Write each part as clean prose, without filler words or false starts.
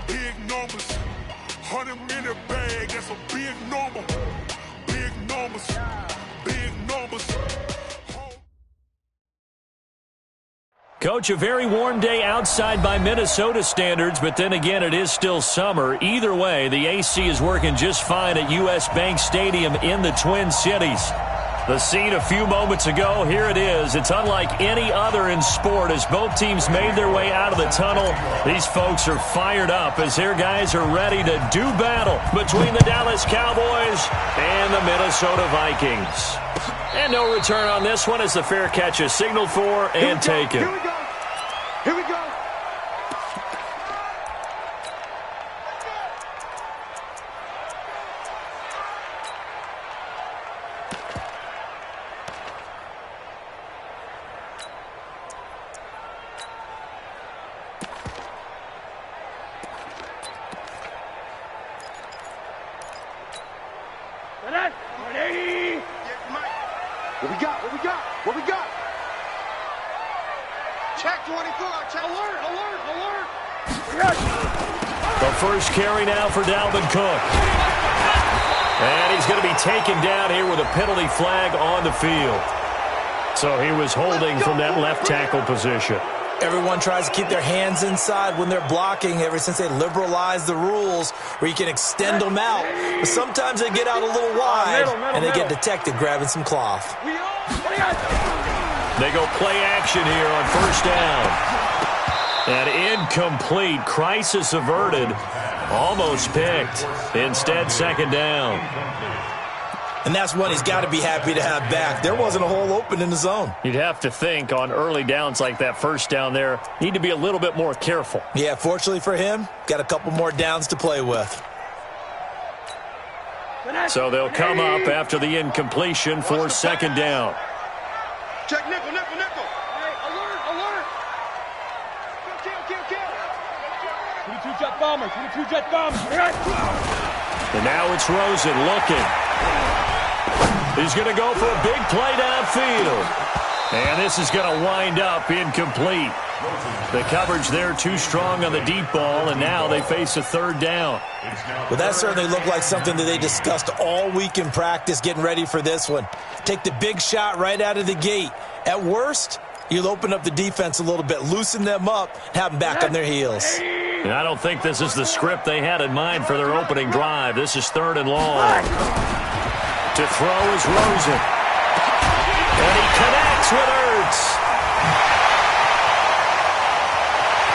Big numbers. 100 minute bag, that's a big number. Big numbers. Big numbers. Coach, a very warm day outside by Minnesota standards, but then again, it is still summer. Either way, the AC is working just fine at U.S. Bank Stadium in the Twin Cities. The scene a few moments ago, here it is. It's unlike any other in sport as both teams made their way out of the tunnel. These folks are fired up as their guys are ready to do battle between the Dallas Cowboys and the Minnesota Vikings. And no return on this one as the fair catch is signaled for and taken. Here we go. Here we go. What we got? Check 24. Check. Alert. The first carry now for Dalvin Cook. And he's going to be taken down here with a penalty flag on the field. So he was holding from that left tackle position. Everyone tries to keep their hands inside when they're blocking ever since they liberalized the rules where you can extend them out. But sometimes they get out a little wide and they get detected grabbing some cloth. They go play action here on first down. And incomplete. Crisis averted. Almost picked. Instead, second down. And that's one he's got to be happy to have back. There wasn't a hole open in the zone. You'd have to think on early downs like that first down there, need to be a little bit more careful. Yeah, fortunately for him, got a couple more downs to play with. So they'll come up after the incompletion for second down. Check nickel. Hey, alert. Kill. 22 jet bombers. And now it's Rosen looking. He's going to go for a big play downfield. And this is going to wind up incomplete. The coverage there too strong on the deep ball, and now they face a third down. Well, that certainly looked like something that they discussed all week in practice getting ready for this one. Take the big shot right out of the gate. At worst, you'll open up the defense a little bit, loosen them up, have them back on their heels. And I don't think this is the script they had in mind for their opening drive. This is third and long. To throw is Rosen. And he connects with Ertz.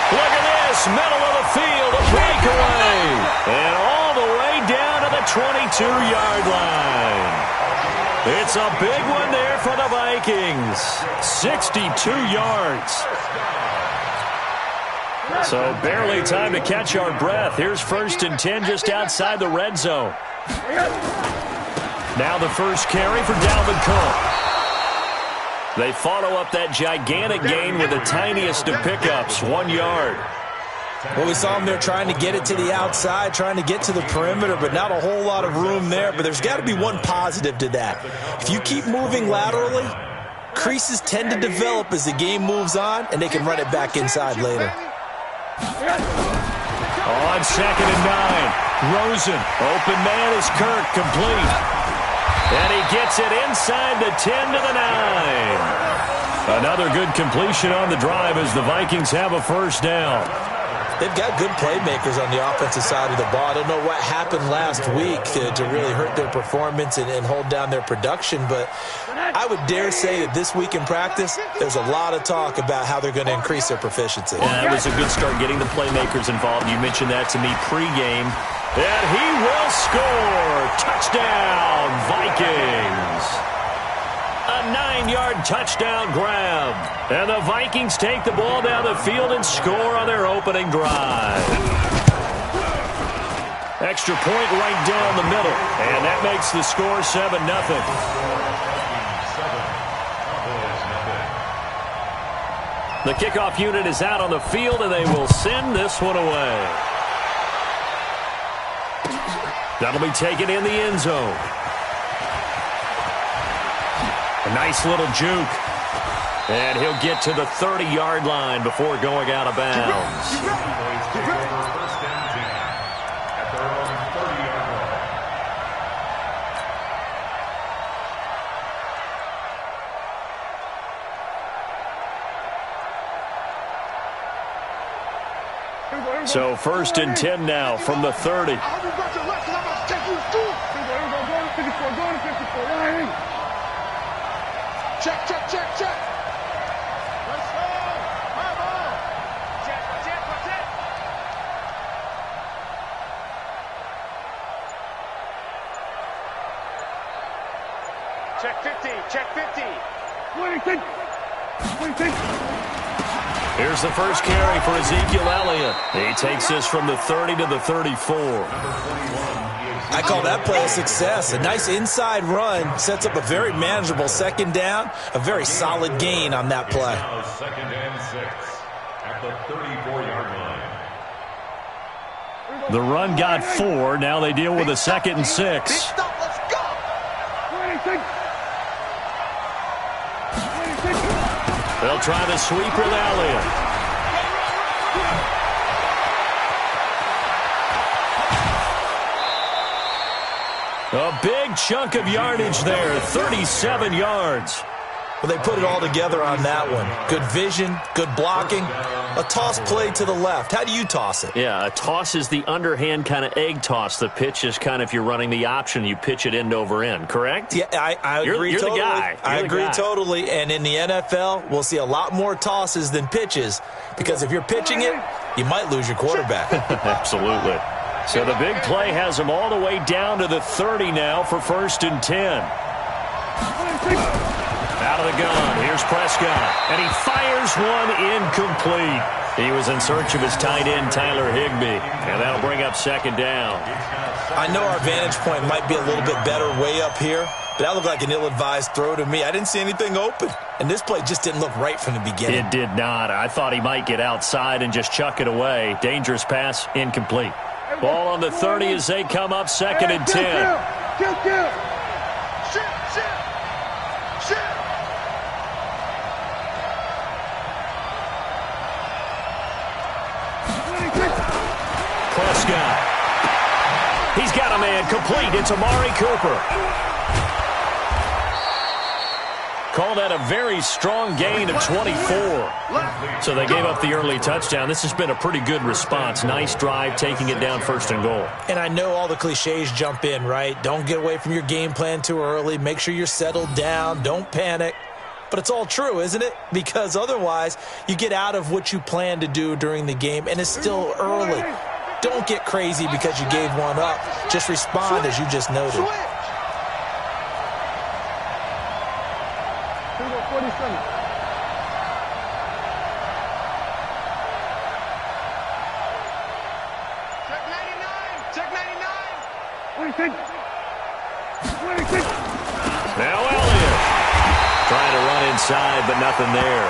Look at this, middle of the field, a breakaway. And all the way down to the 22-yard line. It's a big one there for the Vikings. 62 yards. So barely time to catch our breath. Here's 1st and 10 just outside the red zone. Now the first carry for Dalvin Cook. They follow up that gigantic gain with the tiniest of pickups, 1 yard. Well, we saw them there trying to get it to the outside, trying to get to the perimeter, but not a whole lot of room there. But there's got to be one positive to that. If you keep moving laterally, creases tend to develop as the game moves on, and they can run it back inside later. On 2nd and 9, Rosen. Open man is Kirk, complete. And he gets it inside the 10 to the 9. Another good completion on the drive as the Vikings have a first down. They've got good playmakers on the offensive side of the ball. I don't know what happened last week to really hurt their performance and hold down their production, but I would dare say that this week in practice, there's a lot of talk about how they're going to increase their proficiency. Yeah, it was a good start getting the playmakers involved. You mentioned that to me pregame. And he will score. Touchdown, Vikings. A 9-yard touchdown grab. And the Vikings take the ball down the field and score on their opening drive. Extra point right down the middle. And that makes the score 7-0. The kickoff unit is out on the field, and they will send this one away. That'll be taken in the end zone. A nice little juke. And he'll get to the 30-yard line before going out of bounds. So 1st and 10 now from the 30. Check, check, check, check. Let's go. High ball. Check, check, check. Check 50, check 50. What do you think? Here's the first carry for Ezekiel Elliott. He takes this from the 30 to the 34. I call that play a success. A nice inside run sets up a very manageable 2nd down, a very solid gain on that play. 2nd and 6 at the 34-yard line. The run got 4. Now they deal with a 2nd and 6. Let's go. What do you think? They'll try the sweep with Elliott. A big chunk of yardage there, 37 yards. Well, they put it all together on that one. Good vision, good blocking. A toss play to the left. How do you toss it? Yeah, a toss is the underhand kind of egg toss. The pitch is kind of, if you're running the option, you pitch it end over end, correct? Yeah, I agree you're totally. The guy. I agree totally. And in the NFL, we'll see a lot more tosses than pitches because if you're pitching it, you might lose your quarterback. Absolutely. So the big play has them all the way down to the 30 now for 1st and 10. Out of the gun, here's Prescott, and he fires one incomplete. He was in search of his tight end, Tyler Higbee, and that'll bring up 2nd down. I know our vantage point might be a little bit better way up here, but that looked like an ill-advised throw to me. I didn't see anything open, and this play just didn't look right from the beginning. It did not. I thought he might get outside and just chuck it away. Dangerous pass, incomplete. Ball on the 30 as they come up 2nd and 10. Kill. Shit. Prescott. He's got a man complete. It's Amari Cooper. Call that a very strong gain of 24. So they gave up the early touchdown. This has been a pretty good response. Nice drive, taking it down 1st and goal. And I know all the cliches jump in, right? Don't get away from your game plan too early. Make sure you're settled down. Don't panic. But it's all true, isn't it? Because otherwise, you get out of what you plan to do during the game, and it's still early. Don't get crazy because you gave one up. Just respond as you just noted. Check 99. What do you think? Now Elliott trying to run inside, but nothing there.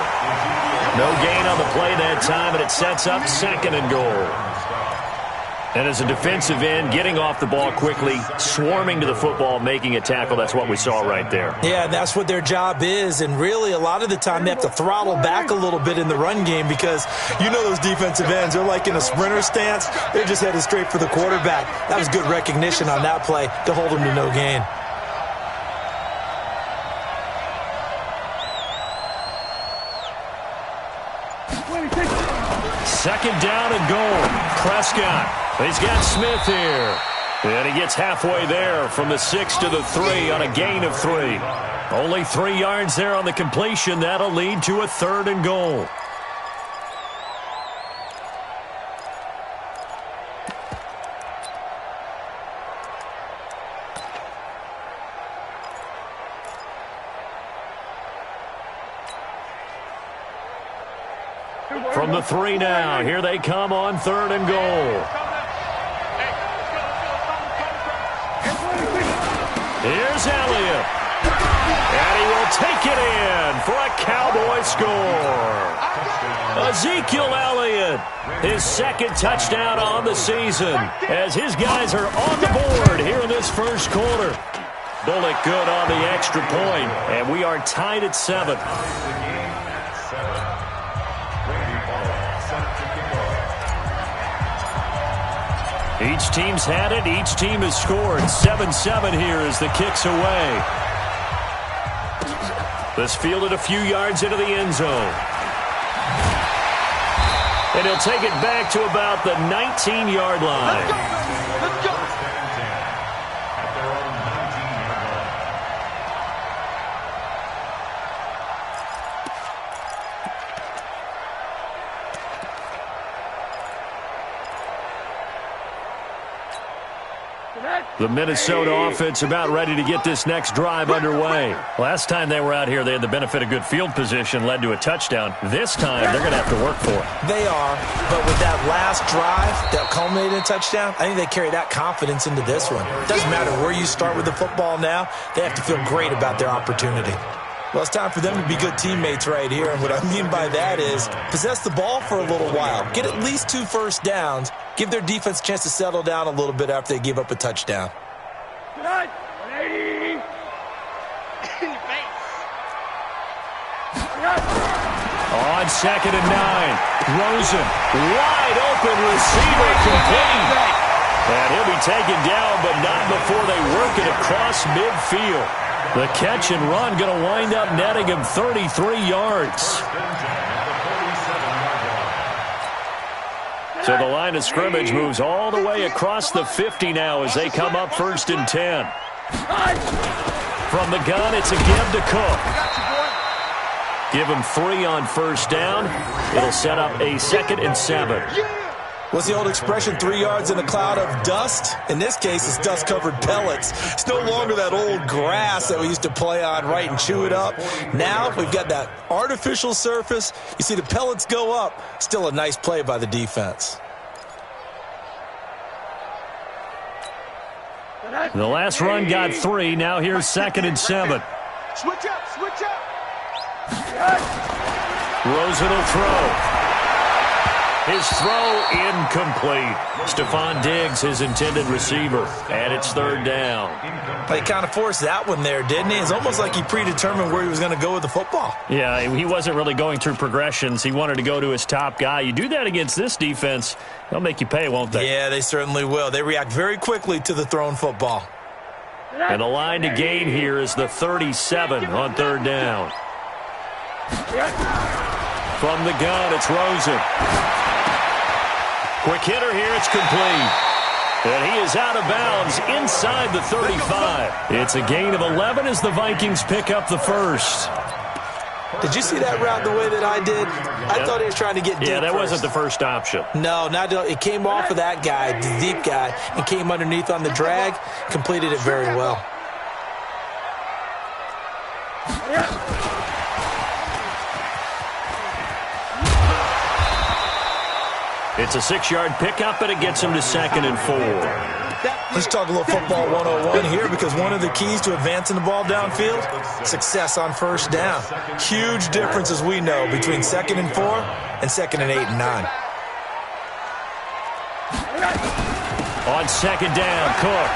No gain on the play that time, and it sets up 2nd and goal. And as a defensive end, getting off the ball quickly, swarming to the football, making a tackle, that's what we saw right there. Yeah, that's what their job is. And really, a lot of the time, they have to throttle back a little bit in the run game because you know those defensive ends, they're like in a sprinter stance. They're just headed straight for the quarterback. That was good recognition on that play to hold them to no gain. Second down and goal. Prescott. He's got Smith here. And he gets halfway there from the 6 to the 3 on a gain of 3. Only 3 yards there on the completion. That'll lead to a 3rd and goal. From the 3 now, here they come on 3rd and goal. Here's Elliott. And he will take it in for a Cowboy score. Ezekiel Elliott, his 2nd touchdown on the season, as his guys are on the board here in this 1st quarter. Bullock good on the extra point, and we are tied at 7. Each team's had it. Each team has scored. 7-7 here as the kick's away. This fielded a few yards into the end zone. And he'll take it back to about the 19-yard line. Let's go. The Minnesota offense about ready to get this next drive underway. Last time they were out here, they had the benefit of good field position, led to a touchdown. This time, they're going to have to work for it. They are, but with that last drive that culminated in a touchdown, I think they carry that confidence into this one. It doesn't matter where you start with the football now. They have to feel great about their opportunity. Well, it's time for them to be good teammates right here, and what I mean by that is possess the ball for a little while. Get at least 2 first downs. Give their defense a chance to settle down a little bit after they give up a touchdown. 180. In your face. On 2nd and 9, Rosen, wide open receiver, complete. And he'll be taken down, but not before they work it across midfield. The catch and run going to wind up netting him 33 yards. So the line of scrimmage moves all the way across the 50 now as they come up 1st and 10. From the gun, it's a give to Cook. Give him 3 on 1st down. It'll set up a 2nd and 7. What's the old expression, 3 yards in a cloud of dust? In this case, it's dust-covered pellets. It's no longer that old grass that we used to play on, right, and chew it up. Now we've got that artificial surface. You see the pellets go up. Still a nice play by the defense. The last run got 3. Now here's 2nd and 7. Switch up, switch up. Rosen will throw. His throw incomplete. Stephon Diggs, his intended receiver. And it's 3rd down. He kind of forced that one there, didn't he? It's almost like he predetermined where he was going to go with the football. Yeah, he wasn't really going through progressions. He wanted to go to his top guy. You do that against this defense, they'll make you pay, won't they? Yeah, they certainly will. They react very quickly to the thrown football. And the line to gain here is the 37 on 3rd down. From the gun, it's Rosen. Quick hitter here, it's complete. And he is out of bounds inside the 35. It's a gain of 11 as the Vikings pick up the 1st. Did you see that route the way that I did? I thought he was trying to get deep. Yeah, that first. wasn't the first option. No, it came off of that guy, the deep guy, and came underneath on the drag, completed it very well. It's a 6-yard pickup, and it gets him to 2nd and 4. Let's talk a little football 101 here, because one of the keys to advancing the ball downfield, success on 1st down. Huge difference, as we know, between 2nd and 4 and 2nd and 8 and 9. On 2nd down, Cook.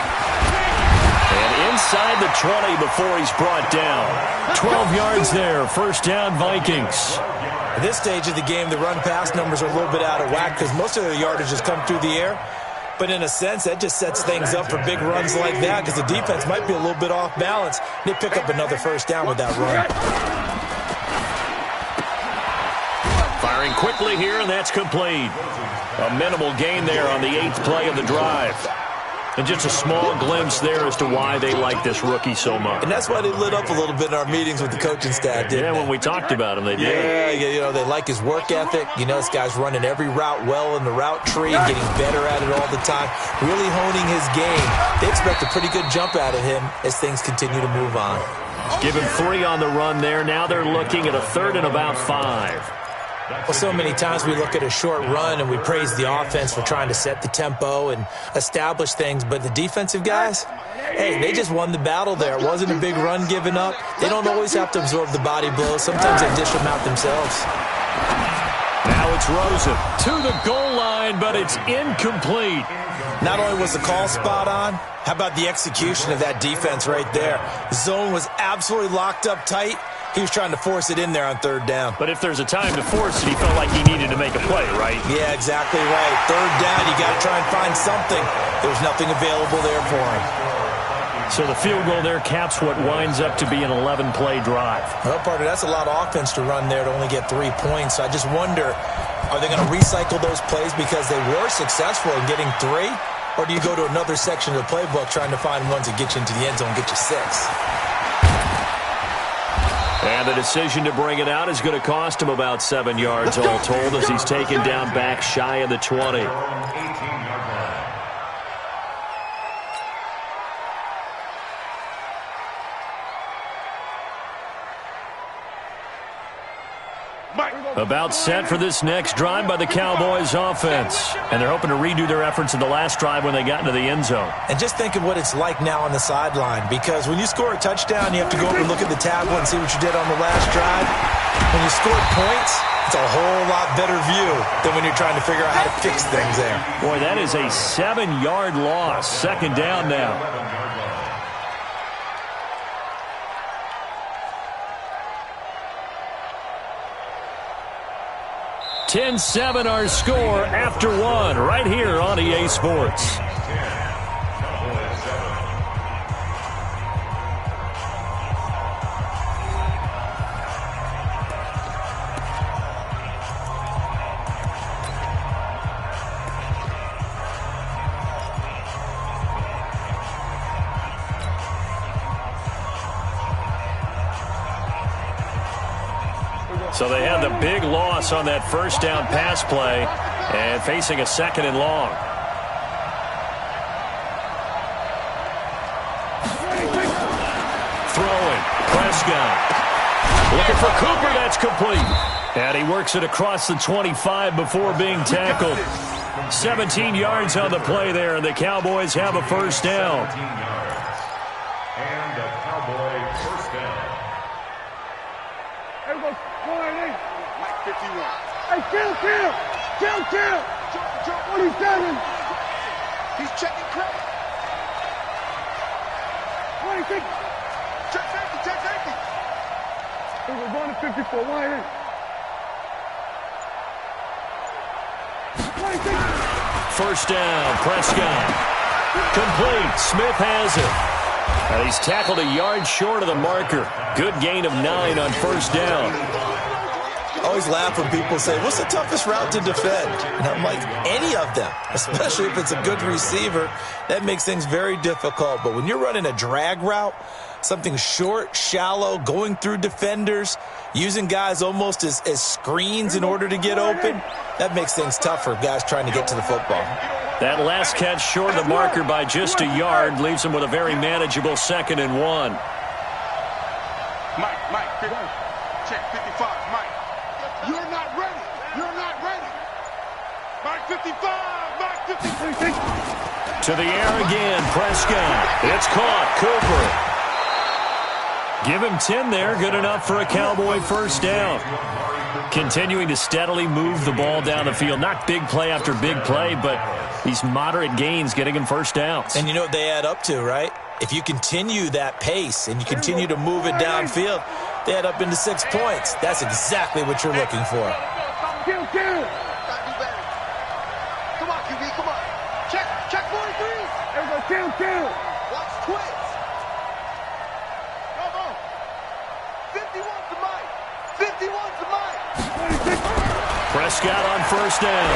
And inside the 20 before he's brought down. 12 yards there, 1st down Vikings. At this stage of the game, the run-pass numbers are a little bit out of whack because most of the yardage has come through the air. But in a sense, that just sets things up for big runs like that because the defense might be a little bit off balance. They pick up another 1st down with that run. Firing quickly here, and that's complete. A minimal gain there on the 8th play of the drive. And just a small glimpse there as to why they like this rookie so much. And that's why they lit up a little bit in our meetings with the coaching staff, didn't they? Yeah, when we talked about him, they did. Yeah, they like his work ethic. This guy's running every route well in the route tree, getting better at it all the time, really honing his game. They expect a pretty good jump out of him as things continue to move on. Give him 3 on the run there. Now they're looking at a 3rd and about 5. Well, so many times we look at a short run and we praise the offense for trying to set the tempo and establish things, but the defensive guys, hey, they just won the battle there. It wasn't a big run given up. They don't always have to absorb the body blows. Sometimes they dish them out themselves. Now it's Rosen to the goal line, but it's incomplete. Not only was the call spot on, how about the execution of that defense right there? The zone was absolutely locked up tight. He was trying to force it in there on third down. But if there's a time to force it, he felt like he needed to make a play, right? Yeah, exactly right. Third down, you got to try and find something. There's nothing available there for him. So the field goal there caps what winds up to be an 11-play drive. Well, partner, that's a lot of offense to run there to only get 3 points. I just wonder, are they going to recycle those plays because they were successful in getting 3? Or do you go to another section of the playbook trying to find ones that get you into the end zone and get you 6? And the decision to bring it out is going to cost him about 7 yards all told as he's taken down back shy of the 20. About set for this next drive by the Cowboys offense. And they're hoping to redo their efforts in the last drive when they got into the end zone. And just think of what it's like now on the sideline, because when you score a touchdown, you have to go over and look at the tablet and see what you did on the last drive. When you scored points, it's a whole lot better view than when you're trying to figure out how to fix things there. Boy, that is a 7-yard loss. Second down now. 10-7 our score after 1 right here on EA Sports. So they had the big loss on that first down pass play and facing a 2nd and long. Throwing. Prescott. Looking for Cooper. That's complete. And he works it across the 25 before being tackled. 17 yards on the play there, and the Cowboys have a first down. And a Cowboy first down. Mike 51. Hey, kill. Jump. What he's doing? He's checking credit. What do you think? Check safety. We're going to 54. Why in? What do you think? First down, Prescott. Complete. Smith has it. And he's tackled a yard short of the marker. Good gain of 9 on first down. I always laugh when people say, what's the toughest route to defend? And I'm like, any of them, especially if it's a good receiver. That makes things very difficult. But when you're running a drag route, something short, shallow, going through defenders, using guys almost as screens in order to get open, that makes things tough for guys trying to get to the football. That last catch short of the marker by just a yard leaves him with a very manageable 2nd and 1. Mike, check 55, Mike. You're not ready. Mike 55. To the air again, Prescott. It's caught. Cooper. Give him 10 there. Good enough for a Cowboy first down. Continuing to steadily move the ball down the field. Not big play after big play, but these moderate gains getting him first downs. And you know what they add up to, right? If you continue that pace and you continue to move it downfield, they add up into 6 points. That's exactly what you're looking for. Kill. Come on, QB, come on. Check 43. There we go, kill. Watch twins. Come on. 51 to Mike. Prescott on first down.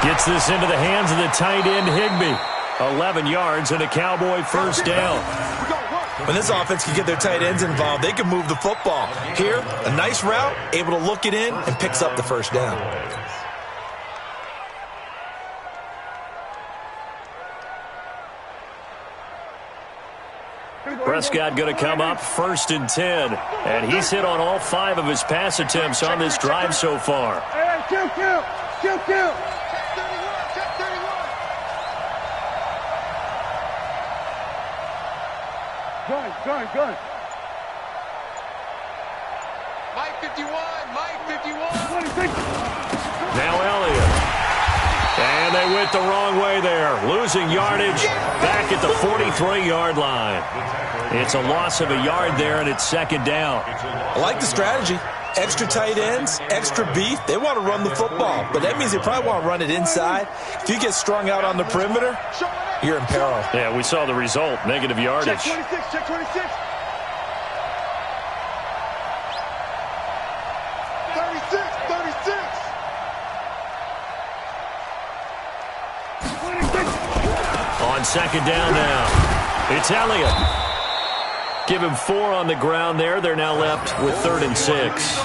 Gets this into the hands of the tight end, Higbee. 11 yards and a Cowboy first down. When this offense can get their tight ends involved, they can move the football. Here, a nice route, able to look it in, and picks up the first down. Prescott going to come up 1st and 10. And he's hit on all 5 of his pass attempts on this drive so far. Hey, kill. Check 31. Gun. Mike 51. Now Elliott. And they went the wrong way there. Losing yardage back at the 43-yard line. It's a loss of a yard there, and it's second down. I like the strategy. Extra tight ends, extra beef. They want to run the football, but that means they probably want to run it inside. If you get strung out on the perimeter, you're in peril. Yeah, we saw the result, negative yardage. Check 26, check 26. 36, 36. 26. On second down now, it's Elliott. Give him 4 on the ground there. They're now left with 3rd and 6.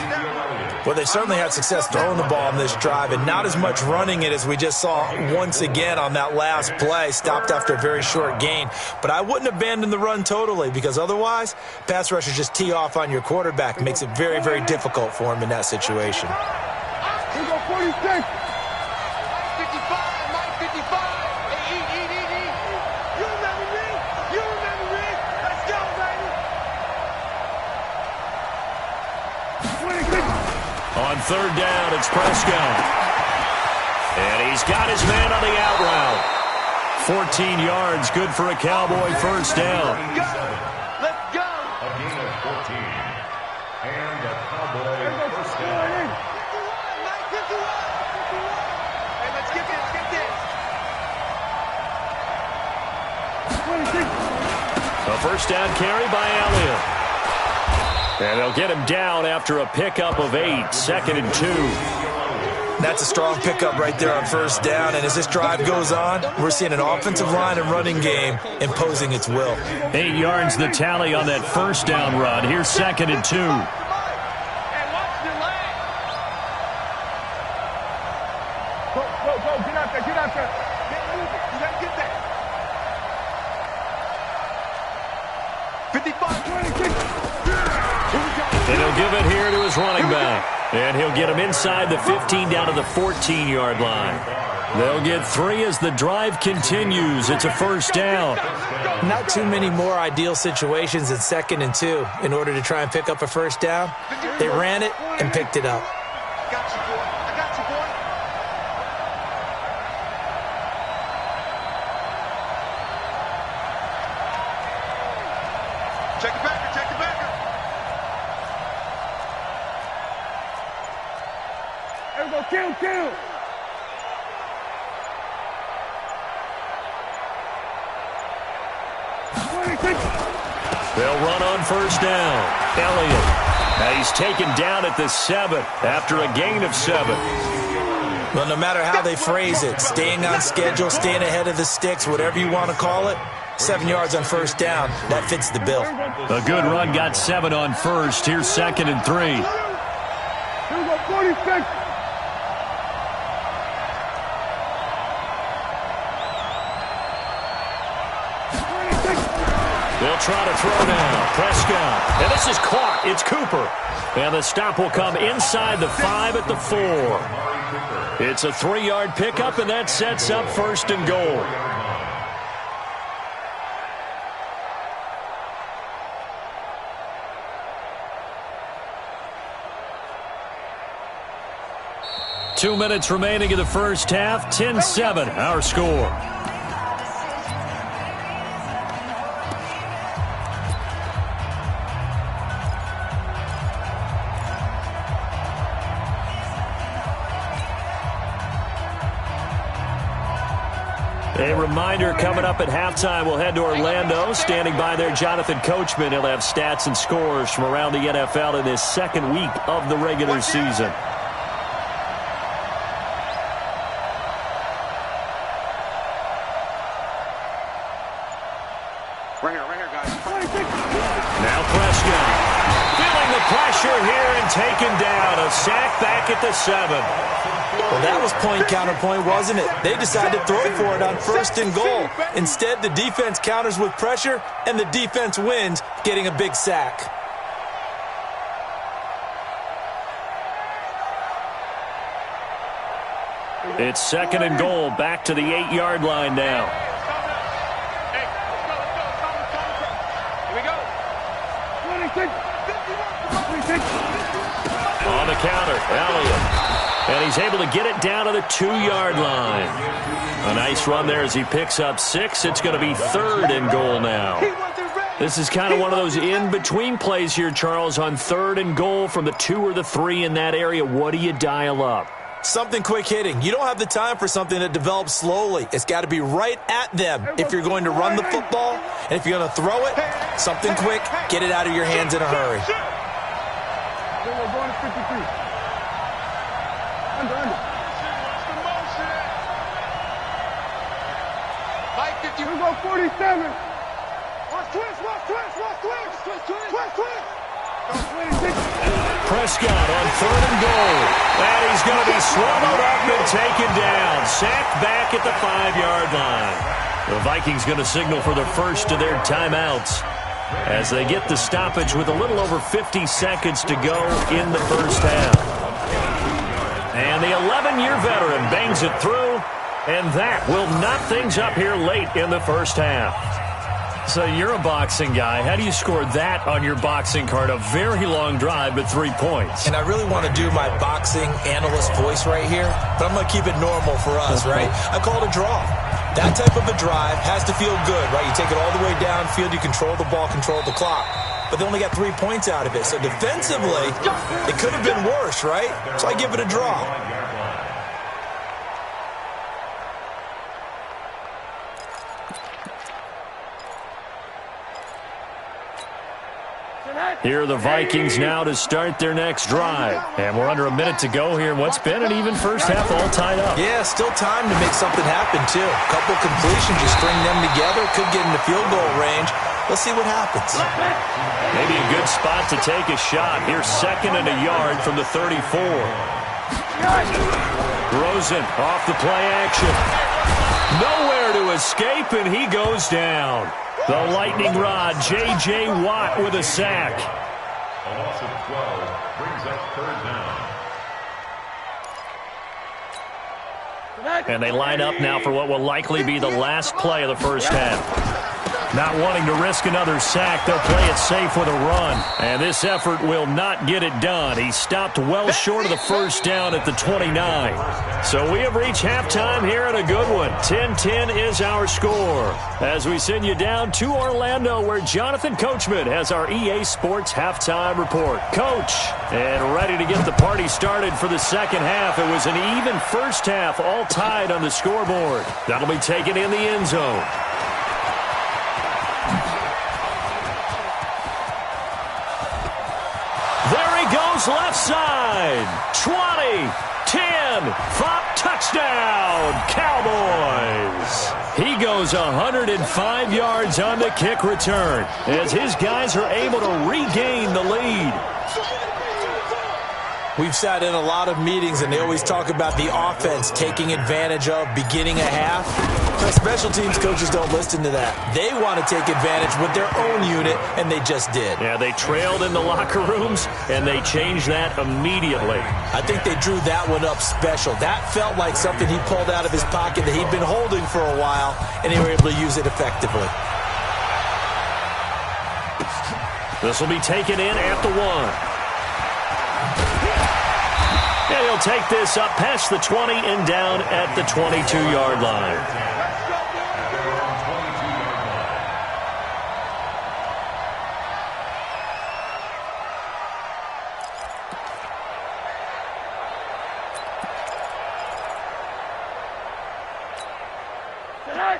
Well, they certainly had success throwing the ball on this drive, and not as much running it as we just saw once again on that last play. Stopped after a very short gain. But I wouldn't abandon the run totally, because otherwise, pass rushers just tee off on your quarterback. It makes it very, very difficult for him in that situation. Here we go, 46. 55, 55. Hey, eat. You remember me? Let's go, baby. 26. On third down, it's Prescott. And he's got his man on the out route. 14 yards, good for a Cowboy first down. Let's go. A gain of 14. And a Cowboy first down. 51. Hey, let's get this. 26. A first down carry by Elliott. And they'll get him down after a pickup of 8, 2nd and 2. That's a strong pickup right there on first down, and as this drive goes on, we're seeing an offensive line and running game imposing its will. 8 yards the tally on that first down run. Here's 2nd and 2. Hey, watch the leg. Go. Get out there. Get moving. You got to get there. 55, 26. And he'll give it here to his running back. And he'll get him inside the 15 down to the 14-yard line. They'll get 3 as the drive continues. It's a first down. Not too many more ideal situations than 2nd and 2 in order to try and pick up a first down. They ran it and picked it up. I got you, boy. Check the backer. There we go, kill. They'll run on first down. Elliott. Now he's taken down at the 7 after a gain of 7. Well, no matter how they phrase it, staying on schedule, staying ahead of the sticks, whatever you want to call it, 7 yards on first down, that fits the bill. A good run got 7 on first. Here's 2nd and 3. Here we go, 46. They'll try to throw now. Prescott. And this is caught. It's Cooper. And the stop will come inside the 5 at the 4. It's a 3-yard pickup, and that sets up 1st and goal. Two minutes remaining in the first half. 10-7, our score. A reminder, coming up at halftime, we'll head to Orlando. Standing by there, Jonathan Coachman. He'll have stats and scores from around the NFL in this second week of the regular season. Right here, guys. Now Prescott. Feeling the pressure here and taken down. A sack back at the 7. Well, that was point-counterpoint, wasn't it? They decided to throw for it on 1st and goal. Instead, the defense counters with pressure, and the defense wins, getting a big sack. It's 2nd and goal, back to the 8-yard line now. Hey, let's go. Here we go. 26. On the counter, Elliott. And he's able to get it down to the 2-yard line. A nice run there as he picks up 6. It's going to be 3rd and goal now. This is kind of one of those in-between plays here, Charles, on 3rd and goal from the 2 or the 3 in that area. What do you dial up? Something quick hitting. You don't have the time for something that develops slowly. It's got to be right at them if you're going to run the football. And if you're going to throw it, something quick, get it out of your hands in a hurry. We're going to 53. Under. Mike, 50. We're going 47. Watch twist. Prescott on 3rd and goal. And he's going to be swallowed up and taken down. Sacked back at the 5-yard line. The Vikings going to signal for the first of their timeouts as they get the stoppage with a little over 50 seconds to go in the first half. And the 11-year veteran bangs it through, and that will knot things up here late in the first half. So you're a boxing guy. How do you score that on your boxing card? A very long drive, but 3 points. And I really want to do my boxing analyst voice right here, but I'm going to keep it normal for us, right? I call it a draw. That type of a drive has to feel good, right? You take it all the way downfield, you control the ball, control the clock. But they only got 3 points out of it. So defensively, it could have been worse, right? So I give it a draw. Here are the Vikings now to start their next drive. And we're under a minute to go here in what's been an even first half all tied up. Yeah, still time to make something happen, too. A couple completions, you string them together, could get into field goal range. Let's see what happens. Maybe a good spot to take a shot. Here's 2nd and a yard from the 34. Rosen off the play action. Nowhere to escape, and he goes down. The lightning rod, J.J. Watt with a sack. A loss of 12 brings up 3rd down. And they line up now for what will likely be the last play of the first half. Not wanting to risk another sack, they'll play it safe with a run. And this effort will not get it done. He stopped well short of the first down at the 29. So we have reached halftime here at a good one. 10-10 is our score. As we send you down to Orlando, where Jonathan Coachman has our EA Sports halftime report. Coach, and ready to get the party started for the second half. It was an even first half, all tied on the scoreboard. That'll be taken in the end zone. Left side, 20, 10, 5, touchdown, Cowboys. He goes 105 yards on the kick return as his guys are able to regain the lead. We've sat in a lot of meetings, and they always talk about the offense taking advantage of beginning a half. But special teams coaches don't listen to that. They want to take advantage with their own unit, and they just did. Yeah, they trailed in the locker rooms, and they changed that immediately. I think they drew that one up special. That felt like something he pulled out of his pocket that he'd been holding for a while, and they were able to use it effectively. This will be taken in at the 1. And he'll take this up past the 20 and down at the 22-yard line.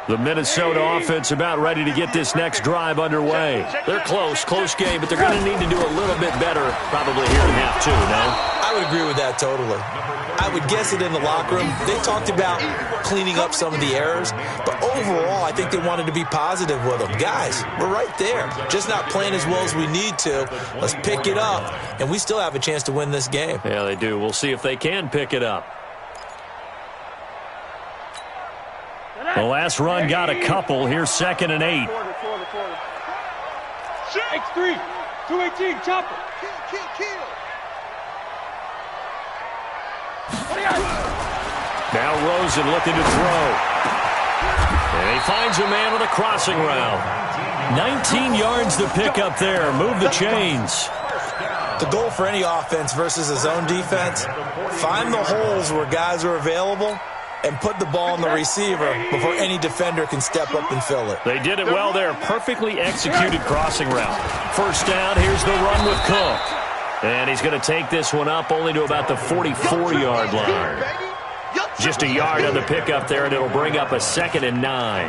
The Minnesota offense about ready to get this next drive underway. They're close game, but they're going to need to do a little bit better probably here in half 2, no? I would agree with that totally. I would guess it in the locker room. They talked about cleaning up some of the errors, but overall, I think they wanted to be positive with them. Guys, we're right there. Just not playing as well as we need to. Let's pick it up, and we still have a chance to win this game. Yeah, they do. We'll see if they can pick it up. The last run got a couple. Here's 2nd and 8. X3, 218, chopper. Kill. Now Rosen looking to throw. And he finds a man on the crossing route. 19 yards to pick up there. Move the chains. The goal for any offense versus a zone defense, find the holes where guys are available and put the ball on the receiver before any defender can step up and fill it. They did it well there. Perfectly executed crossing route. First down, here's the run with Cook. And he's going to take this one up only to about the 44-yard line. Just a yard on the pickup there, and it'll bring up a 2nd and 9.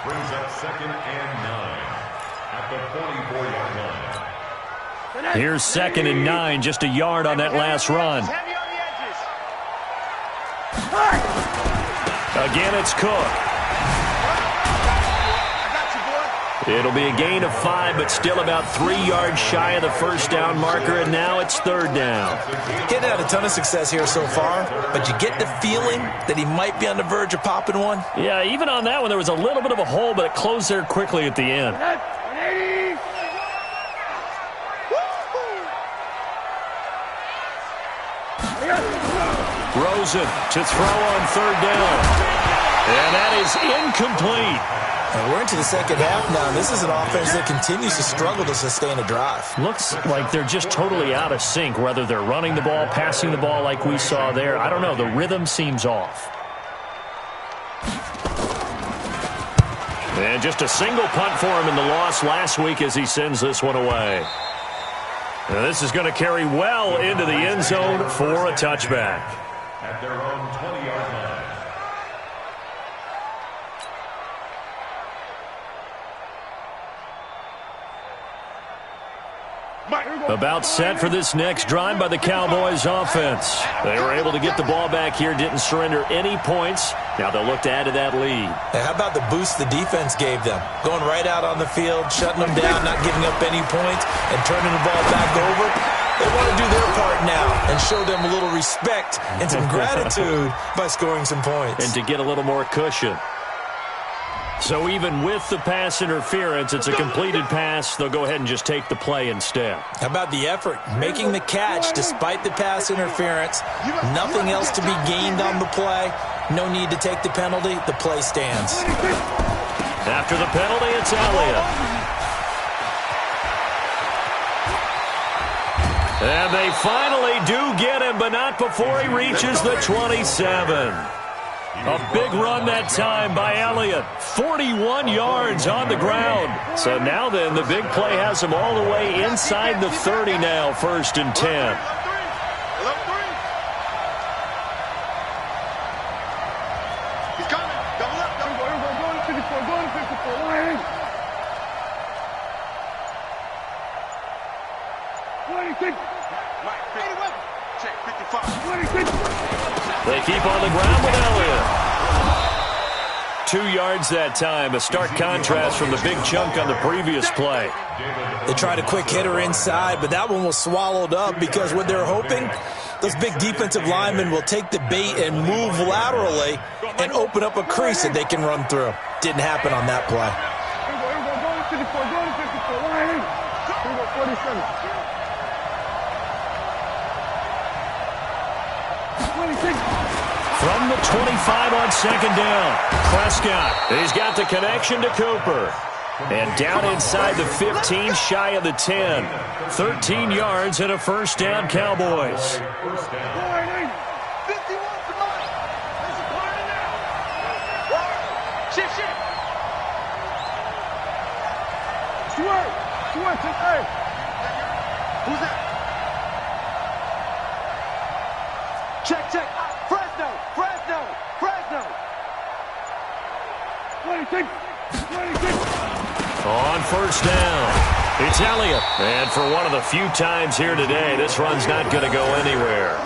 Brings up 2nd and 9 at the 44-yard line. Here's 2nd and 9, just a yard on that last run. Again, it's Cook. It'll be a gain of 5, but still about 3 yards shy of the first down marker, and now it's 3rd down. Getting had a ton of success here so far, but you get the feeling that he might be on the verge of popping one. Yeah, even on that one, there was a little bit of a hole, but it closed there quickly at the end. Rosen to throw on 3rd down. And that is incomplete. And we're into the second half now. This is an offense that continues to struggle to sustain a drive. Looks like they're just totally out of sync, whether they're running the ball, passing the ball like we saw there. I don't know. The rhythm seems off. And just a single punt for him in the loss last week as he sends this one away. Now this is going to carry well into the end zone for a touchback. At their own 20-yard line. About set for this next drive by the Cowboys offense. They were able to get the ball back here, didn't surrender any points. Now they'll look to add to that lead. And how about the boost the defense gave them? Going right out on the field, shutting them down, not giving up any points, and turning the ball back over. They want to do their part now and show them a little respect and some gratitude by scoring some points. And to get a little more cushion. So even with the pass interference, it's a completed pass. They'll go ahead and just take the play instead. How about the effort? Making the catch despite the pass interference. Nothing else to be gained on the play. No need to take the penalty. The play stands. After the penalty, it's Elliott. And they finally do get him, but not before he reaches the 27. A big run that time by Elliott. 41 yards on the ground. So now then, the big play has him all the way inside the 30 now, 1st and 10. He's coming. Double up. Go to 54. Go to 54. 26. Mike, 51. Check 55. 26. They keep on the ground with Elliott. 2 yards that time. A stark contrast from the big chunk on the previous play. They tried a quick hitter inside, but that one was swallowed up because what they're hoping, those big defensive linemen will take the bait and move laterally and open up a crease that they can run through. Didn't happen on that play. From the 25 on 2nd down, Prescott. He's got the connection to Cooper. And down inside the 15, shy of the 10. 13 yards and a 1st down, Cowboys. Who's that? Check. Fresno. 26. On 1st down, it's Elliott. And for one of the few times here today, this run's not going to go anywhere.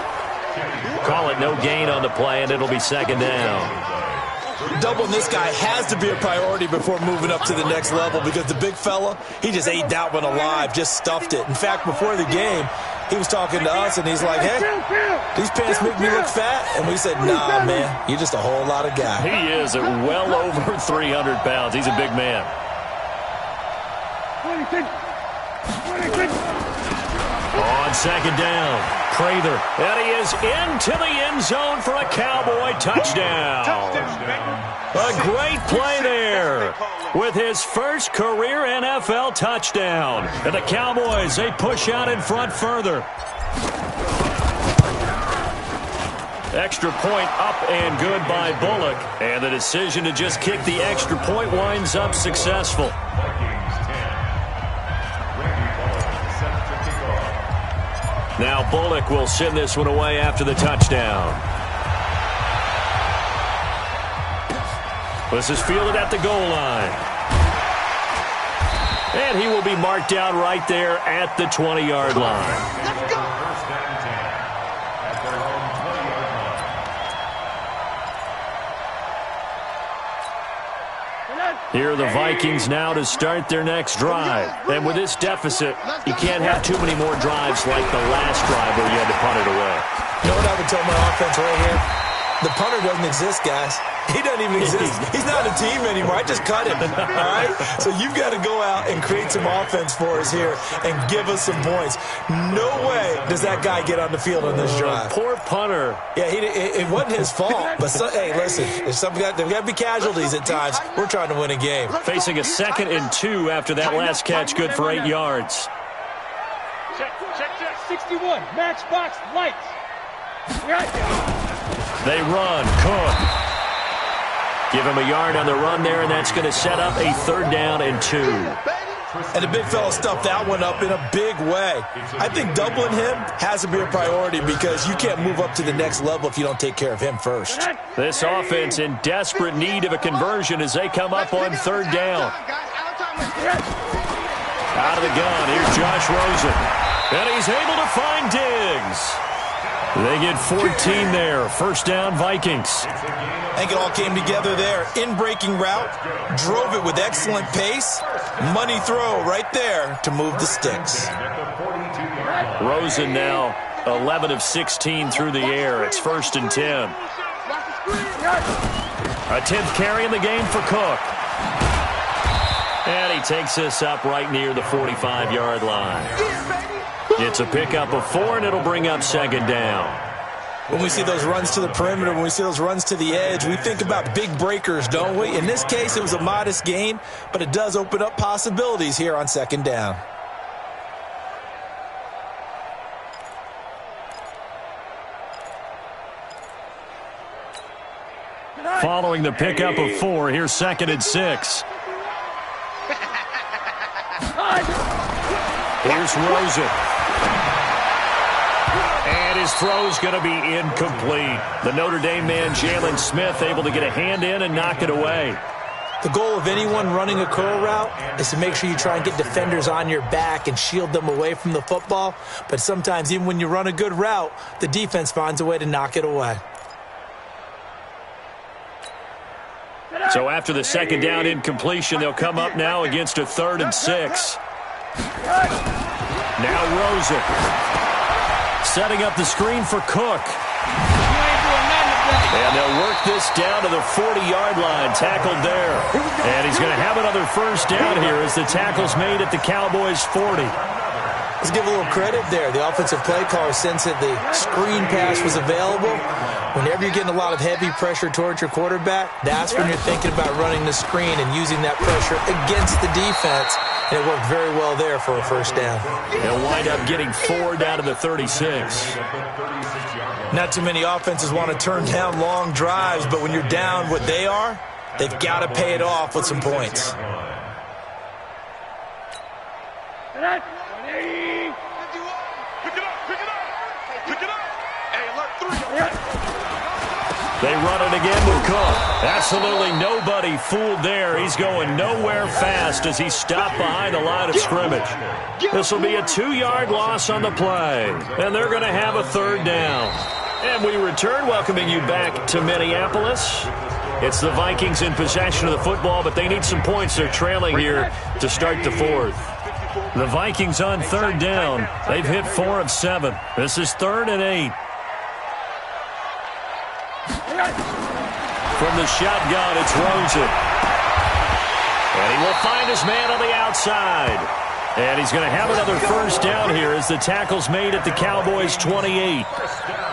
Call it no gain on the play, and it'll be 2nd down. Doubling this guy has to be a priority before moving up to the next level because the big fella, he just ate that one alive, just stuffed it. In fact, before the game, he was talking to us, and he's like, hey, these pants make me look fat. And we said, nah, man, you're just a whole lot of guy. He is at well over 300 pounds. He's a big man. 26. On 2nd down, Prather. And he is into the end zone for a Cowboy touchdown. Touchdown, baby. A great play there with his first career NFL touchdown. And the Cowboys, they push out in front further. Extra point up and good by Bullock. And the decision to just kick the extra point winds up successful. Now Bullock will send this one away after the touchdown. This is fielded at the goal line. And he will be marked down right there at the 20-yard line. Let's go. Here are the Vikings now to start their next drive. And with this deficit, you can't have too many more drives like the last drive where you had to punt it away. You know what I would tell my offense right here? The punter doesn't exist, guys. He doesn't even exist. He's not a team anymore. I just cut him, all right? So you've got to go out and create some offense for us here and give us some points. No way does that guy get on the field on this drive. Poor punter. Yeah, it wasn't his fault. But, hey, listen, there's got to be casualties at times. We're trying to win a game. Facing a 2nd and 2 after that last catch, good for 8 yards. Check. 61. Matchbox lights. They run. Cook. Give him a yard on the run there, and that's going to set up a 3rd down and 2. And the big fella stuffed that one up in a big way. I think doubling him has to be a priority because you can't move up to the next level if you don't take care of him first. This offense in desperate need of a conversion as they come up on 3rd down. Out of the gun, here's Josh Rosen. And he's able to find Diggs. They get 14 there. 1st down, Vikings. I think it all came together there. In-breaking route, drove it with excellent pace. Money throw right there to move the sticks. Rosen now 11 of 16 through the air. It's 1st and 10. A 10th carry in the game for Cook. And he takes this up right near the 45-yard line. It's a pickup of 4, and it'll bring up 2nd down. When we see those runs to the perimeter, when we see those runs to the edge, we think about big breakers, don't we? In this case, it was a modest gain, but it does open up possibilities here on 2nd down. Following the pickup of 4, here's 2nd and 6. Here's Rosen. And his throw's going to be incomplete. The Notre Dame man, Jalen Smith, able to get a hand in and knock it away. The goal of anyone running a curl route is to make sure you try and get defenders on your back and shield them away from the football. But sometimes even when you run a good route, the defense finds a way to knock it away. So after the 2nd down incompletion, they'll come up now against a 3rd and 6. Now Rosen. Setting up the screen for Cook. And they'll work this down to the 40-yard line. Tackled there. And he's going to have another 1st down here as the tackle's made at the Cowboys' 40. Let's give a little credit there. The offensive play caller sensed that the screen pass was available. Whenever you're getting a lot of heavy pressure towards your quarterback, that's when you're thinking about running the screen and using that pressure against the defense. And it worked very well there for a 1st down. They'll wind up getting 4 down to the 36. Not too many offenses want to turn down long drives, but when you're down what they are, they've got to pay it off with some points. They run it again with Cook. Absolutely nobody fooled there. He's going nowhere fast as he's stopped behind the line of scrimmage. This will be a 2-yard loss on the play. And they're going to have a 3rd down. And we return, welcoming you back to Minneapolis. It's the Vikings in possession of the football, but they need some points. They're trailing here to start the 4th. The Vikings on 3rd down. They've hit 4 of 7. This is 3rd and 8. From the shotgun, it's Rosen. And he will find his man on the outside. And he's going to have another first down here as the tackle's made at the Cowboys' 28.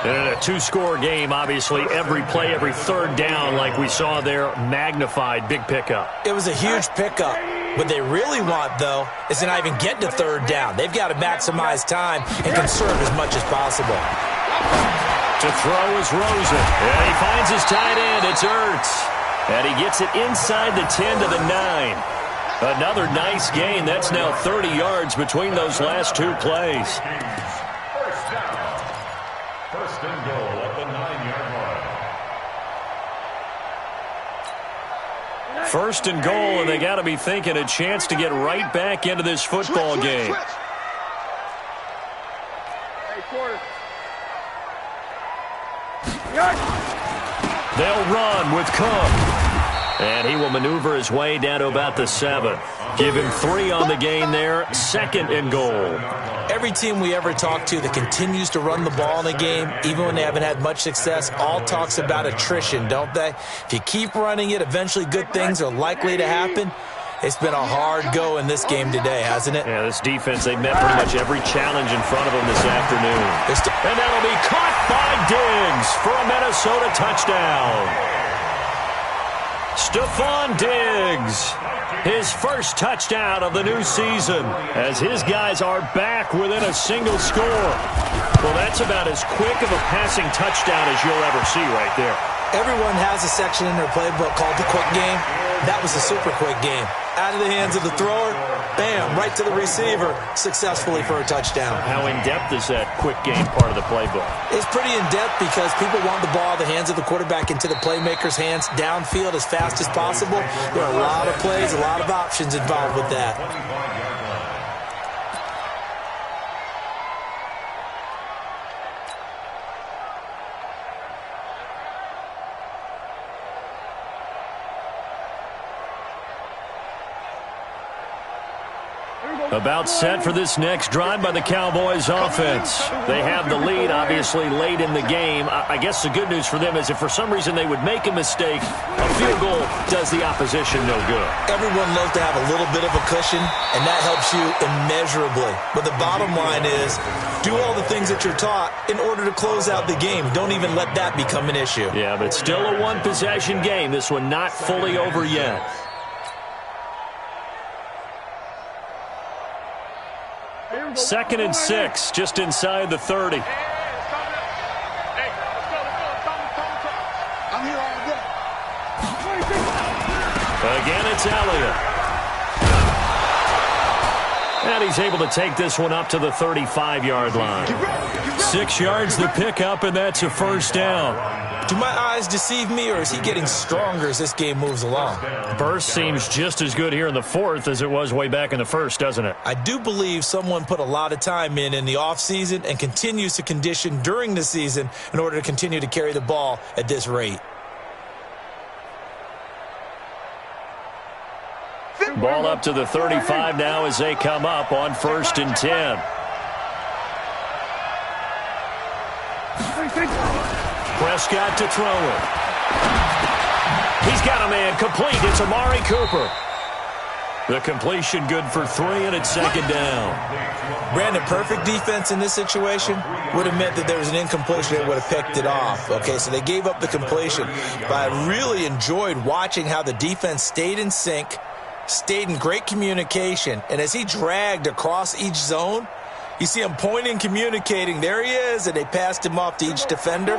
And in a two-score game, obviously, every play, every third down, like we saw there, magnified, big pickup. It was a huge pickup. What they really want, though, is to not even get to third down. They've got to maximize time and conserve as much as possible. To throw is Rosen. And he finds his tight end. It's Ertz. And he gets it inside the 10 to the 9. Another nice gain. That's now 30 yards between those last two plays. First down. First and goal at the 9-yard line. First and goal, and they got to be thinking a chance to get right back into this football game. They'll run with Cook. And he will maneuver his way down to about the 7. Give him 3 on the gain there. Second and goal. Every team we ever talk to that continues to run the ball in a game, even when they haven't had much success, all talks about attrition, don't they? If you keep running it, eventually good things are likely to happen. It's been a hard go in this game today, hasn't it? Yeah, this defense, they met pretty much every challenge in front of them this afternoon. And that'll be caught by Diggs for a Minnesota touchdown. Stephon Diggs, his first touchdown of the new season, as his guys are back within a single score. Well, that's about as quick of a passing touchdown as you'll ever see right there. Everyone has a section in their playbook called the quick game. That was a super quick game. Out of the hands of the thrower, bam, right to the receiver, successfully for a touchdown. How in-depth is that quick game part of the playbook? It's pretty in-depth because people want the ball out of the hands of the quarterback into the playmaker's hands downfield as fast as possible. There are a lot of plays, a lot of options involved with that. About set for this next drive by the Cowboys offense. They have the lead, obviously, late in the game. I guess the good news for them is if for some reason they would make a mistake, a field goal does the opposition no good. Everyone loves to have a little bit of a cushion, and that helps you immeasurably. But the bottom line is, do all the things that you're taught in order to close out the game. Don't even let that become an issue. Yeah, but still a one-possession game. This one not fully over yet. Second and 6, just inside the 30. I'm here all day. Again, it's Elliott. And he's able to take this one up to the 35-yard line. 6 yards the pickup, and that's a first down. Do my eyes deceive me, or is he getting stronger as this game moves along? Burst seems just as good here in the fourth as it was way back in the first, doesn't it? I do believe someone put a lot of time in the offseason and continues to condition during the season in order to continue to carry the ball at this rate. Ball up to the 35 now as they come up on 1st and 10. Prescott to throw it. He's got a man complete. It's Amari Cooper. The completion good for 3, and it's second down. Brandon, perfect defense in this situation would have meant that there was an incompletion that would have picked it off. Okay, so they gave up the completion. But I really enjoyed watching how the defense stayed in sync, stayed in great communication, and as he dragged across each zone, you see him pointing, communicating. There he is, and they passed him off to each defender.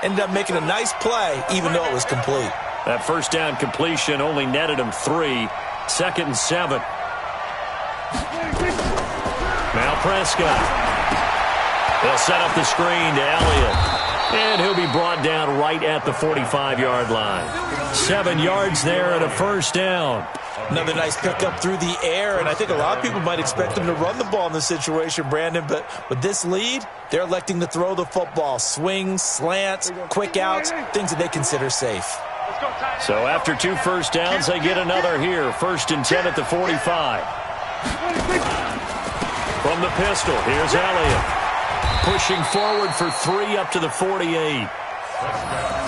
Ended up making a nice play, even though it was complete. That first down completion only netted him 3. 2nd and 7. Now Prescott. They'll set up the screen to Elliott. And he'll be brought down right at the 45-yard line. 7 yards there and a first down. Another nice pickup through the air, and I think a lot of people might expect them to run the ball in this situation, Brandon, but with this lead, they're electing to throw the football. Swings, slants, quick outs, things that they consider safe. So after 2 first downs, they get another here. 1st and 10 at the 45. From the pistol, here's Elliott. Pushing forward for 3 up to the 48.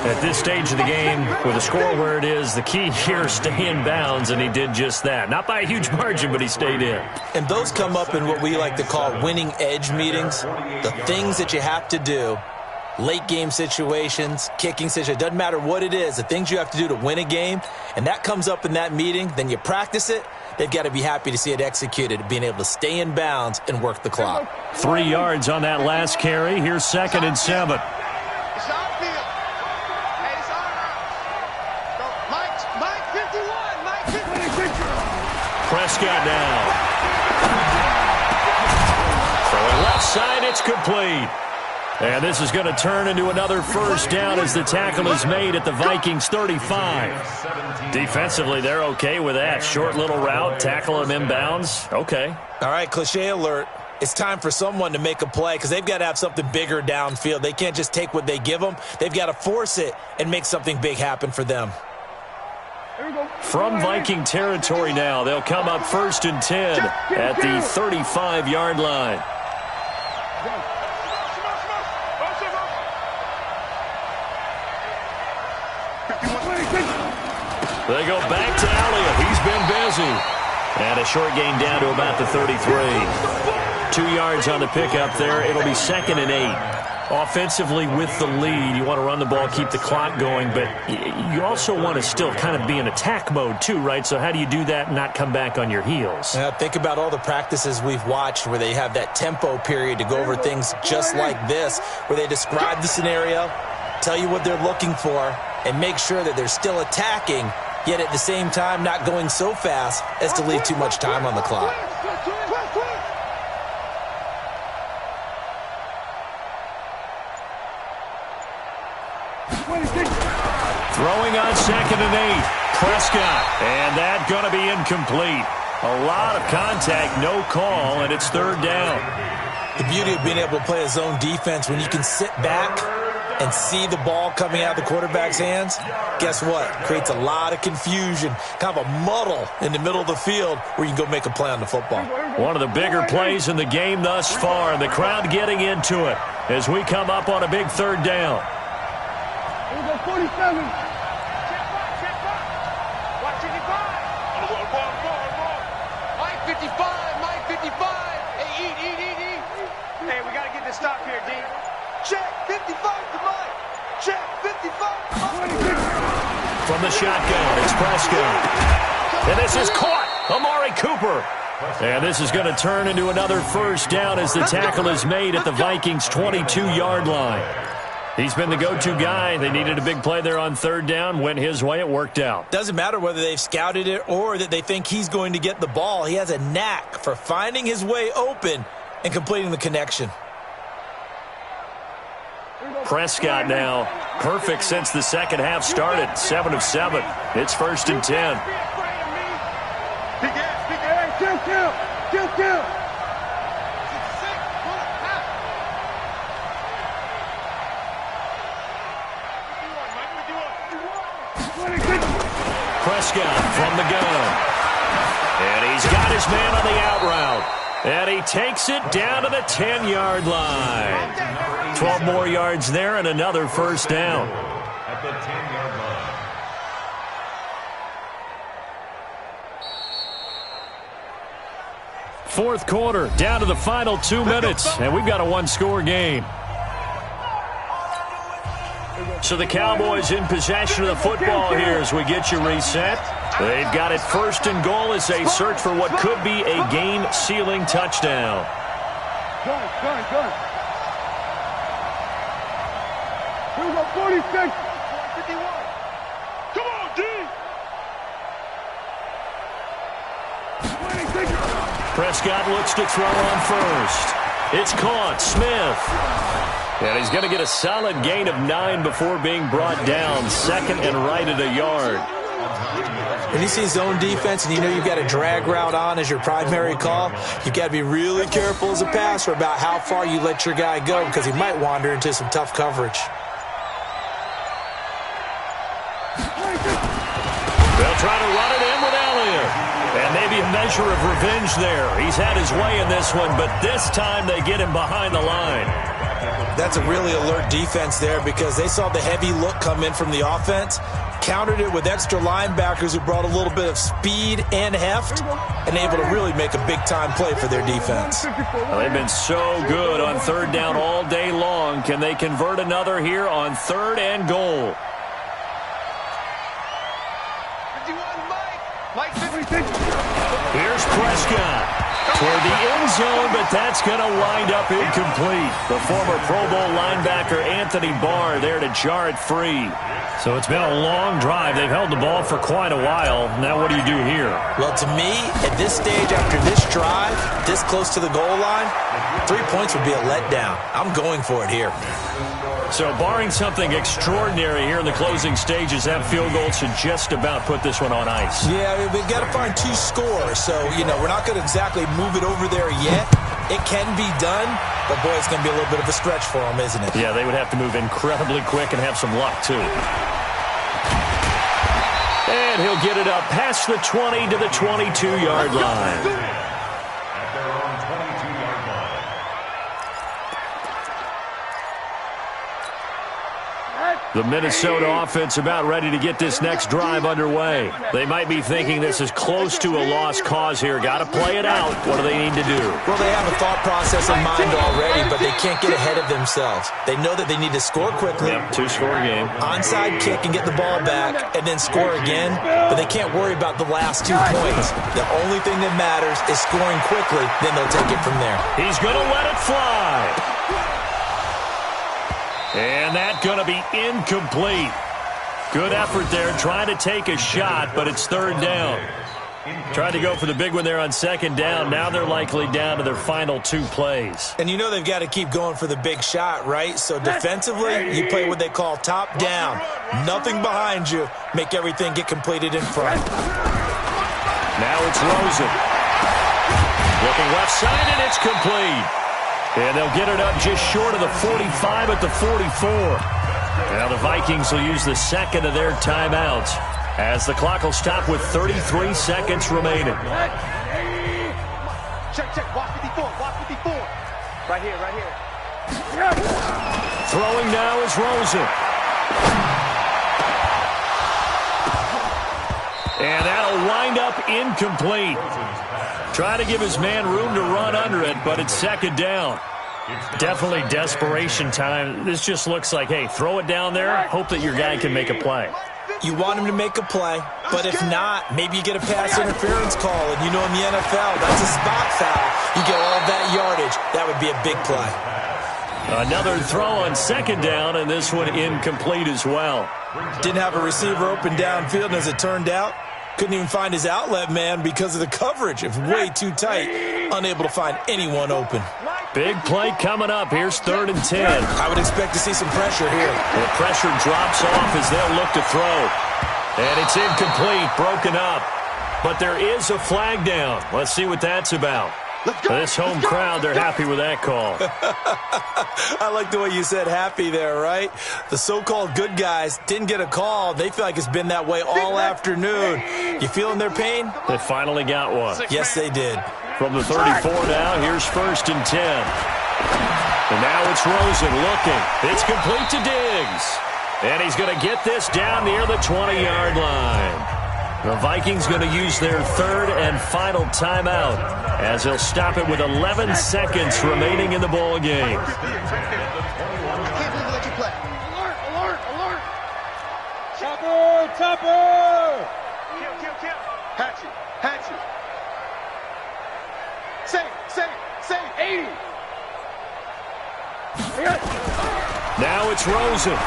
At this stage of the game, with the score where it is, the key here is stay in bounds, and he did just that. Not by a huge margin, but he stayed in. And those come up in what we like to call winning edge meetings. The things that you have to do, late game situations, kicking situations, doesn't matter what it is, the things you have to do to win a game, and that comes up in that meeting, then you practice it. They've got to be happy to see it executed, being able to stay in bounds and work the clock. 3 yards on that last carry. Here's 2nd and 7. It's outfield. Hey, it's our house. Go. Mike 51. Mike 51. Prescott now. Throwing left side, it's complete. And this is going to turn into another first down as the tackle is made at the Vikings 35. Defensively, they're okay with that. Short little route, tackle him inbounds. Okay. All right, cliche alert. It's time for someone to make a play because they've got to have something bigger downfield. They can't just take what they give them. They've got to force it and make something big happen for them. From Viking territory now, they'll come up 1st and 10 at the 35-yard line. They go back to Elliott. He's been busy. And a short gain down to about the 33. 2 yards on the pickup there. It'll be 2nd and 8. Offensively with the lead, you want to run the ball, keep the clock going, but you also want to still kind of be in attack mode too, right? So how do you do that and not come back on your heels? Think about all the practices we've watched where they have that tempo period to go over things just like this, where they describe the scenario, tell you what they're looking for, and make sure that they're still attacking, yet at the same time not going so fast as to leave too much time on the clock. Throwing on 2nd and 8. Prescott. And that going to be incomplete. A lot of contact, no call, and it's 3rd down. The beauty of being able to play a zone defense when you can sit back and see the ball coming out of the quarterback's hands, guess what? Creates a lot of confusion, kind of a muddle in the middle of the field where you can go make a play on the football. One of the bigger plays in the game thus far, and the crowd getting into it as we come up on a big 3rd down. 47. Check back. Watch 55. Mike 55. Mike 55. Hey, eat. Hey, we got to get this stop here, D. Check 55 to Mike. Check 55 to Mike. From the shotgun, it's Prescott. And this is caught. Amari Cooper. And this is going to turn into another first down as the tackle is made at the Vikings' 22-yard line. He's been the go-to guy. They needed a big play there on 3rd down. Went his way. It worked out. Doesn't matter whether they've scouted it or that they think he's going to get the ball. He has a knack for finding his way open and completing the connection. Prescott now perfect since the second half started. 7 of 7. It's 1st and 10. Kill. Prescott from the gun. And he's got his man on the out route. And he takes it down to the 10-yard line. 12 more yards there and another first down. At the 10-yard line. Fourth quarter, down to the final 2 minutes, and we've got a one-score game. So the Cowboys in possession of the football here as we get you reset. They've got it 1st and goal as they search for what could be a game-sealing touchdown. Gun. Here we go, 46. 51. Come on, D. 26. Prescott looks to throw on first. It's caught. Smith. And he's going to get a solid gain of 9 before being brought down. 2nd and right at a yard. When you see zone defense and you know you've got a drag route on as your primary call, you've got to be really careful as a passer about how far you let your guy go because he might wander into some tough coverage. They'll try to run it in with Elliott. And maybe a measure of revenge there. He's had his way in this one, but this time they get him behind the line. That's a really alert defense there because they saw the heavy look come in from the offense, countered it with extra linebackers who brought a little bit of speed and heft, and able to really make a big-time play for their defense. Well, they've been so good on third down all day long. Can they convert another here on third and goal? Here's Prescott toward the end zone, but that's going to wind up incomplete. The former Pro Bowl linebacker Anthony Barr there to jar it free. So it's been a long drive. They've held the ball for quite a while. Now what do you do here? Well, to me, at this stage after this drive, this close to the goal line, 3 points would be a letdown. I'm going for it here. So barring something extraordinary here in the closing stages, that field goal should just about put this one on ice. Yeah, they've got to find 2 scores. So, we're not going to exactly move it over there yet. It can be done, but, boy, it's going to be a little bit of a stretch for them, isn't it? Yeah, they would have to move incredibly quick and have some luck, too. And he'll get it up past the 20 to the 22-yard line. At their own 22-yard line. The Minnesota offense about ready to get this next drive underway. They might be thinking this is close to a lost cause here. Got to play it out. What do they need to do? Well, they have a thought process in mind already, but they can't get ahead of themselves. They know that they need to score quickly. Yep, 2-score game. Onside kick and get the ball back and then score again, but they can't worry about the last 2 points. The only thing that matters is scoring quickly, then they'll take it from there. He's going to let it fly. And that's going to be incomplete. Good effort there, trying to take a shot, but it's third down. Tried to go for the big one there on second down. Now they're likely down to their final 2 plays. And they've got to keep going for the big shot, right? So defensively, you play what they call top down. Nothing behind you. Make everything get completed in front. Now it's Rosen. Looking left side, and it's complete. And they'll get it up just short of the 45 at the 44. Now the Vikings will use the second of their timeouts as the clock will stop with 33 seconds remaining. Check. Watch 54. Right here. Throwing now is Rosen. And that'll wind up incomplete. Trying to give his man room to run under it, but it's second down. Definitely desperation time. This just looks like, hey, throw it down there, hope that your guy can make a play. You want him to make a play, but if not, maybe you get a pass interference call, and in the NFL, that's a spot foul. You get all that yardage. That would be a big play. Another throw on second down, and this one incomplete as well. Didn't have a receiver open downfield, and as it turned out, couldn't even find his outlet man because of the coverage. It was way too tight. Unable to find anyone open. Big play coming up. Here's 3rd and 10. I would expect to see some pressure here. The pressure drops off as they'll look to throw. And it's incomplete, broken up. But there is a flag down. Let's see what that's about. This home crowd, they're happy with that call. I like the way you said happy there, right? The so-called good guys didn't get a call. They feel like it's been that way all afternoon. You feeling their pain? They finally got one. Yes, they did. From the 34 now, here's 1st and 10. And now it's Rosen looking. It's complete to Diggs. And he's going to get this down near the 20-yard line. The Vikings going to use their 3rd and final timeout as they'll stop it with 11 seconds remaining in the ball game. Alert! Chopper! Kill! Hatchet! Save! 80! Now it's Rosen.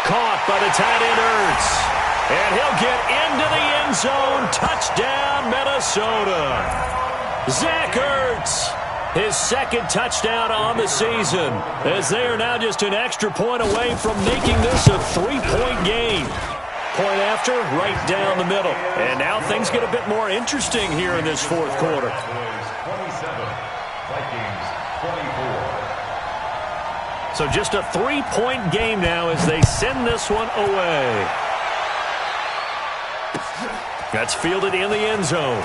Caught by the tight end Ertz. And he'll get into the end zone. Touchdown, Minnesota. Zach Ertz, his 2nd touchdown on the season, as they are now just an extra point away from making this a 3-point game. Point after, right down the middle. And now things get a bit more interesting here in this 4th quarter. 27, Vikings 24. So just a 3-point game now as they send this one away. That's fielded in the end zone.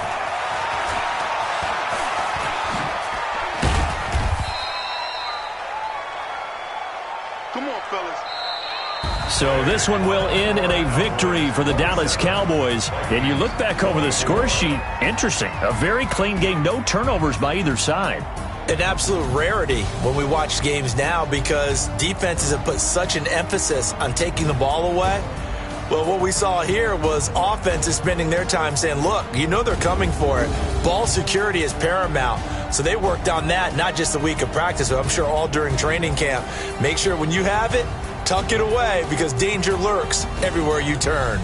Come on, fellas. So this one will end in a victory for the Dallas Cowboys. And you look back over the score sheet, interesting. A very clean game, no turnovers by either side. An absolute rarity when we watch games now because defenses have put such an emphasis on taking the ball away. Well, what we saw here was offenses spending their time saying, look, you know they're coming for it. Ball security is paramount. So they worked on that, not just a week of practice, but I'm sure all during training camp. Make sure when you have it, tuck it away because danger lurks everywhere you turn.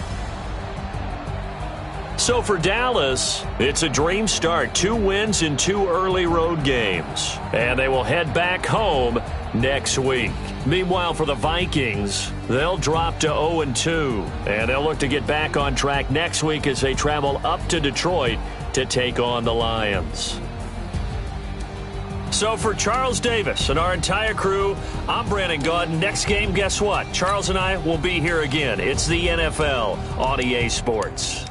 So for Dallas, it's a dream start. 2 wins in 2 early road games. And they will head back home next week. Meanwhile, for the Vikings, they'll drop to 0-2. And they'll look to get back on track next week as they travel up to Detroit to take on the Lions. So for Charles Davis and our entire crew, I'm Brandon Gaudin. Next game, guess what? Charles and I will be here again. It's the NFL on EA Sports.